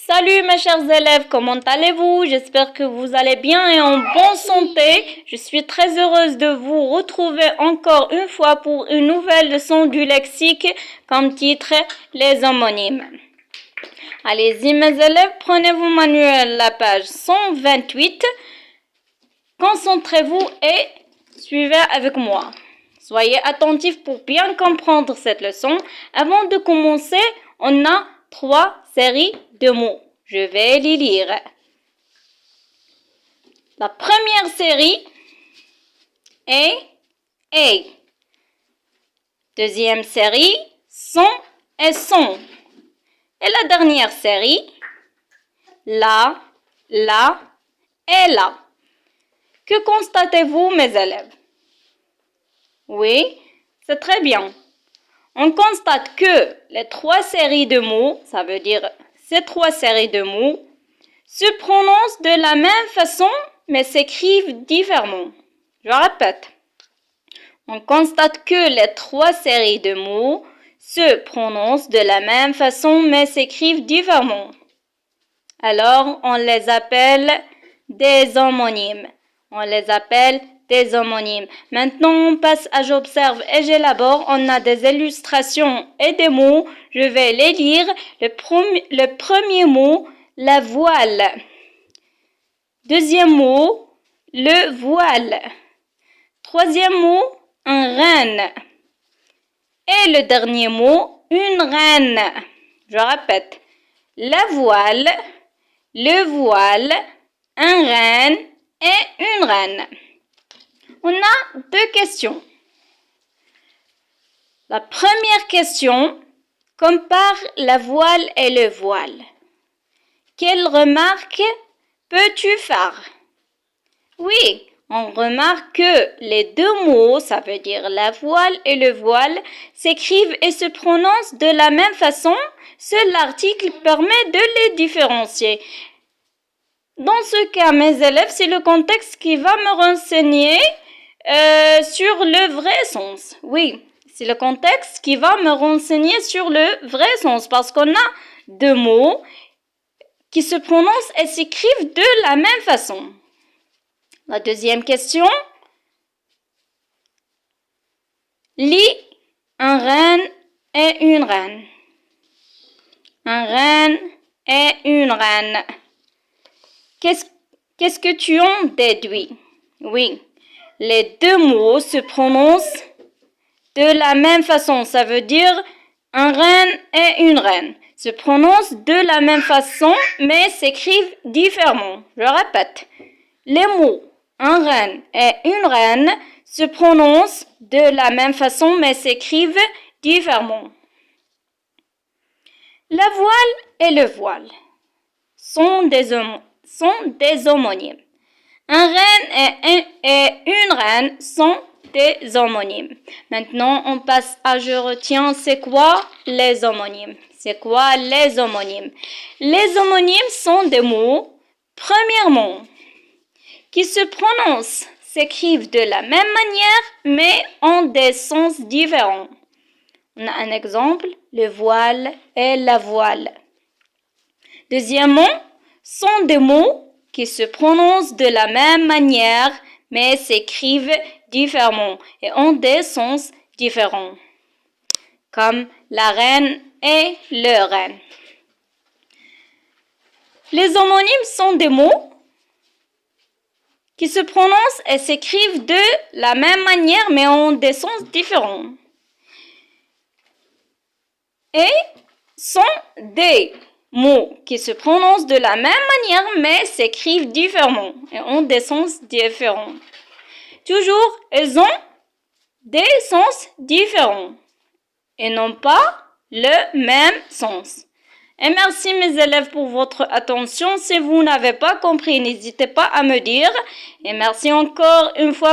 Salut mes chers élèves, comment allez-vous? J'espère que vous allez bien et en bonne santé. Je suis très heureuse de vous retrouver encore une fois pour une nouvelle leçon du lexique comme titre les homonymes. Allez-y mes élèves, prenez vos manuels, la page 128. Concentrez-vous et suivez avec moi. Soyez attentifs pour bien comprendre cette leçon. Avant de commencer, on a 3 séries de mots. Je vais les lire. La première série est A. Deuxième série, sont et sont. Et la dernière série, la et la. Que constatez-vous, mes élèves? Oui, c'est très bien. On constate que les 3 séries de mots, ça veut dire ces 3 séries de mots, se prononcent de la même façon, mais s'écrivent différemment. Je répète. On constate que les 3 séries de mots se prononcent de la même façon, mais s'écrivent différemment. Alors, on les appelle des homonymes. On les appelle des homonymes. Maintenant, on passe à j'observe et j'élabore. On a des illustrations et des mots. Je vais les lire. Le premier mot, la voile. Deuxième mot, le voile. Troisième mot, un renne. Et le dernier mot, une reine. Je répète. La voile, le voile, un renne et une reine. On a 2 questions. La première question compare la voile et le voile. Quelle remarque peux-tu faire? Oui, on remarque que les 2 mots, ça veut dire la voile et le voile, s'écrivent et se prononcent de la même façon. Seul l'article permet de les différencier. Dans ce cas, mes élèves, c'est le contexte qui va me renseigner sur le vrai sens. Oui, c'est le contexte qui va me renseigner sur le vrai sens parce qu'on a 2 mots qui se prononcent et s'écrivent de la même façon. La deuxième question. Lis un renne et une reine. Un renne et une reine. Qu'est-ce que tu en déduis? Oui, les 2 mots se prononcent de la même façon. Ça veut dire un renne et une reine. Se prononcent de la même façon, mais s'écrivent différemment. Je répète. Les mots un renne et une reine se prononcent de la même façon, mais s'écrivent différemment. La voile et le voile sont des homonymes. Un renne et une reine sont des homonymes. Maintenant, on passe à je retiens. C'est quoi les homonymes? C'est quoi les homonymes? Les homonymes sont des mots, premièrement, qui se prononcent, s'écrivent de la même manière, mais ont des sens différents. On a un exemple, le voile et la voile. Deuxièmement, sont des mots qui se prononcent de la même manière, mais s'écrivent différemment et ont des sens différents, comme la reine et le renne. Les homonymes sont des mots qui se prononcent et s'écrivent de la même manière, mais ont des sens différents. Et sont des mots qui se prononcent de la même manière, mais s'écrivent différemment et ont des sens différents. Toujours, elles ont des sens différents et non pas le même sens. Et merci mes élèves pour votre attention. Si vous n'avez pas compris, n'hésitez pas à me dire. Et merci encore une fois.